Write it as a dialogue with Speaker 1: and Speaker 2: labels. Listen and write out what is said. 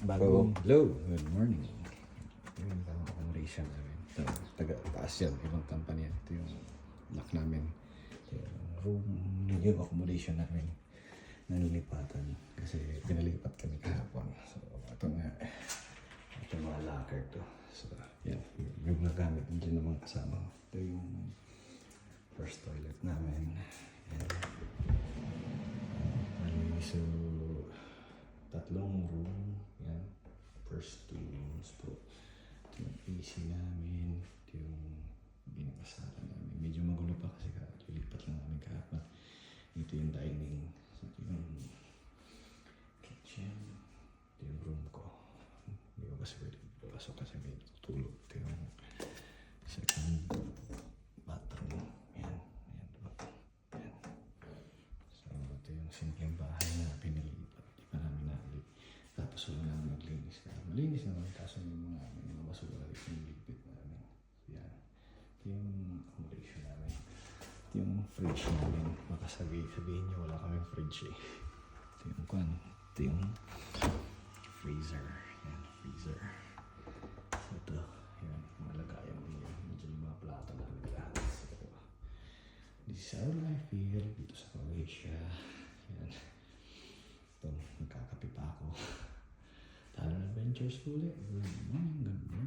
Speaker 1: Hello, good morning. Yung accommodation namin. Ito, taas yan, ibang company yan. Ito yung lock namin. Ito yung yung accommodation namin. Nalilipatan kasi pinalipat kami kahapon. So, ito nga, ito yung mga locker to. So, yan, yung mga gamit dyan naman kasama. Ito yung first toilet namin. Yan. So, tatlong room. Yan. First two rooms po. Ito yung AC namin. Ito yung binakasala namin. Medyo magulo pa kasi lilipat lang namin kahapon. Ito yung dining. So, ito yung kitchen. Ito yung room ko. Hindi ko kasi pwede pasok kasi may tutulog. Ito yung second bathroom. Yan. Yan. Yan. So, ito yung simpleng bahay na pinilipat. Di pa namin nalit. Tapos wala namin naglinis ka. Malinis naman kaso yung mga basura dito yung ligpit namin. So, yan. Ito yung accommodation namin. Ito yung fridge namin. Baka sabihin nyo wala kaming fridge eh. Ito yung kwan. Ito yung freezer. Yan, freezer. So, ito. Yan, mga lagayan dito. Medyo yung mga plato namin lahat. So, this is our life here. Dito sa Croatia. Yan. Ito, nagkakape pa ako. Talon Adventures ulit. Good morning, good morning.